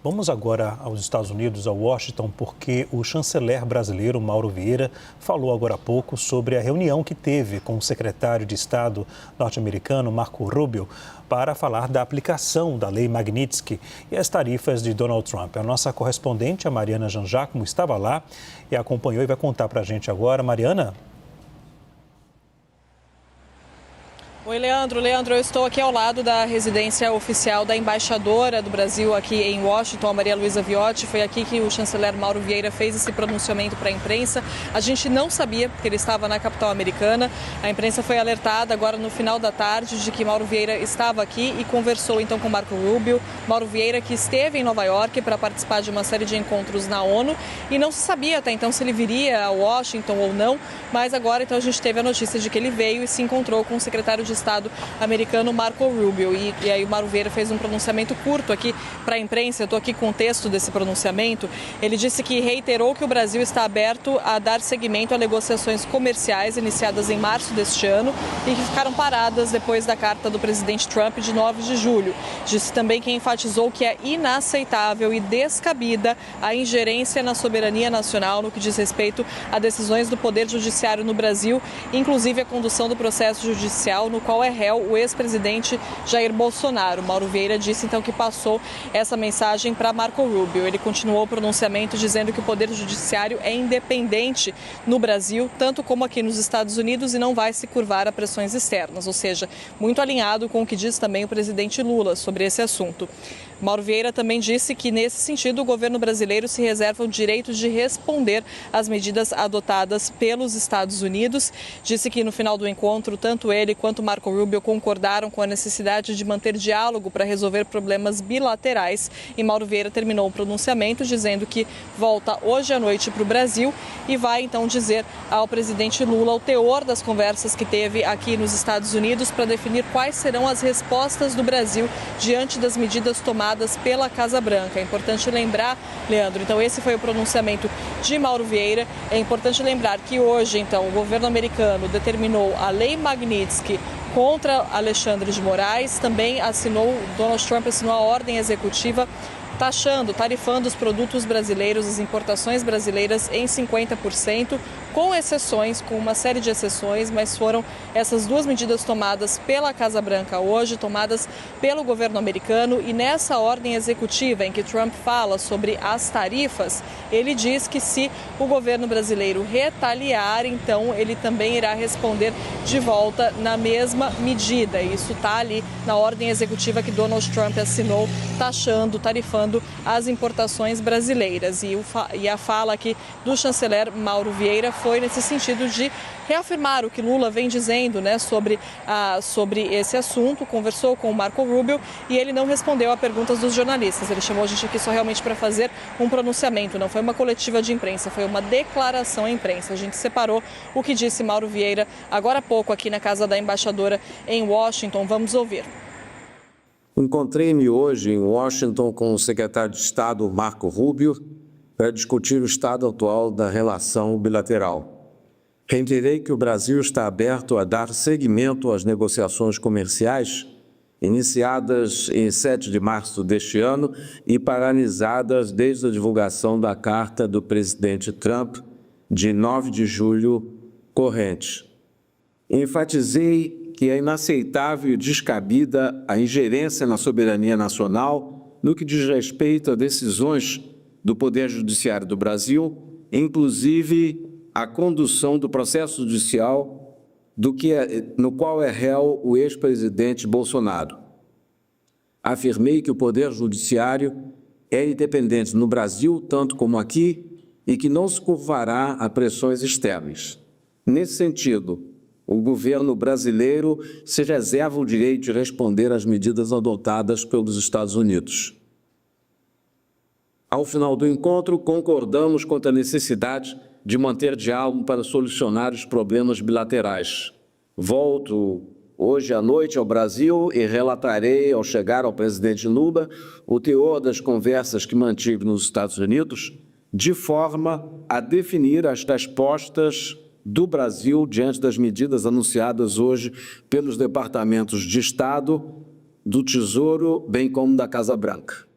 Vamos agora aos Estados Unidos, a Washington, porque o chanceler brasileiro Mauro Vieira falou agora há pouco sobre a reunião que teve com o secretário de Estado norte-americano Marco Rubio para falar da aplicação da Lei Magnitsky e as tarifas de Donald Trump. A nossa correspondente, a Mariana Janjacmo, estava lá e acompanhou e vai contar para a gente agora. Mariana? Oi, Leandro. Leandro, eu estou aqui ao lado da residência oficial da embaixadora do Brasil aqui em Washington, a Maria Luísa Viotti. Foi aqui que o chanceler Mauro Vieira fez esse pronunciamento para a imprensa. A gente não sabia que ele estava na capital americana. A imprensa foi alertada agora no final da tarde de que Mauro Vieira estava aqui e conversou então com Marco Rubio. Mauro Vieira que esteve em Nova York para participar de uma série de encontros na ONU e não se sabia até então se ele viria a Washington ou não, mas agora então a gente teve a notícia de que ele veio e se encontrou com o secretário de Estado americano Marco Rubio. E aí o Mauro Vieira fez um pronunciamento curto aqui para a imprensa. Eu estou aqui com o texto desse pronunciamento. Ele disse que reiterou que o Brasil está aberto a dar seguimento a negociações comerciais iniciadas em março deste ano e que ficaram paradas depois da carta do presidente Trump de 9 de julho. Disse também que enfatizou que é inaceitável e descabida a ingerência na soberania nacional no que diz respeito a decisões do Poder Judiciário no Brasil, inclusive a condução do processo judicial no qual é réu o ex-presidente Jair Bolsonaro. Mauro Vieira disse então que passou essa mensagem para Marco Rubio. Ele continuou o pronunciamento dizendo que o Poder Judiciário é independente no Brasil, tanto como aqui nos Estados Unidos, e não vai se curvar a pressões externas, ou seja, muito alinhado com o que diz também o presidente Lula sobre esse assunto. Mauro Vieira também disse que, nesse sentido, o governo brasileiro se reserva o direito de responder às medidas adotadas pelos Estados Unidos. Disse que, no final do encontro, tanto ele quanto Marco Rubio concordaram com a necessidade de manter diálogo para resolver problemas bilaterais. E Mauro Vieira terminou o pronunciamento dizendo que volta hoje à noite para o Brasil e vai, então, dizer ao presidente Lula o teor das conversas que teve aqui nos Estados Unidos para definir quais serão as respostas do Brasil diante das medidas tomadas pela Casa Branca. É importante lembrar, Leandro, então esse foi o pronunciamento de Mauro Vieira. É importante lembrar que hoje, então, o governo americano determinou a Lei Magnitsky contra Alexandre de Moraes. Também Donald Trump assinou a ordem executiva tarifando os produtos brasileiros, as importações brasileiras em 50%, com exceções, com uma série de exceções, mas foram essas duas medidas tomadas pela Casa Branca hoje, tomadas pelo governo americano. E nessa ordem executiva em que Trump fala sobre as tarifas, ele diz que se o governo brasileiro retaliar, então ele também irá responder de volta na mesma medida. Isso está ali na ordem executiva que Donald Trump assinou, tarifando as importações brasileiras. E a fala aqui do chanceler Mauro Vieira foi nesse sentido de reafirmar o que Lula vem dizendo, né, sobre esse assunto. Conversou com o Marco Rubio e ele não respondeu a perguntas dos jornalistas. Ele chamou a gente aqui só realmente para fazer um pronunciamento. Não foi uma coletiva de imprensa, foi uma declaração à imprensa. A gente separou o que disse Mauro Vieira agora há pouco aqui na casa da embaixadora em Washington. Vamos ouvir. Encontrei-me hoje em Washington com o secretário de Estado Marco Rubio para discutir o estado atual da relação bilateral. Reiterei que o Brasil está aberto a dar seguimento às negociações comerciais iniciadas em 7 de março deste ano e paralisadas desde a divulgação da carta do presidente Trump de 9 de julho corrente. Enfatizei que é inaceitável e descabida a ingerência na soberania nacional no que diz respeito a decisões do Poder Judiciário do Brasil, inclusive a condução do processo judicial no qual é réu o ex-presidente Bolsonaro. Afirmei que o Poder Judiciário é independente no Brasil, tanto como aqui, e que não se curvará a pressões externas. Nesse sentido, o governo brasileiro se reserva o direito de responder às medidas adotadas pelos Estados Unidos. Ao final do encontro, concordamos quanto à necessidade de manter diálogo para solucionar os problemas bilaterais. Volto hoje à noite ao Brasil e relatarei, ao chegar ao presidente Lula, o teor das conversas que mantive nos Estados Unidos, de forma a definir as respostas do Brasil diante das medidas anunciadas hoje pelos departamentos de Estado, do Tesouro, bem como da Casa Branca.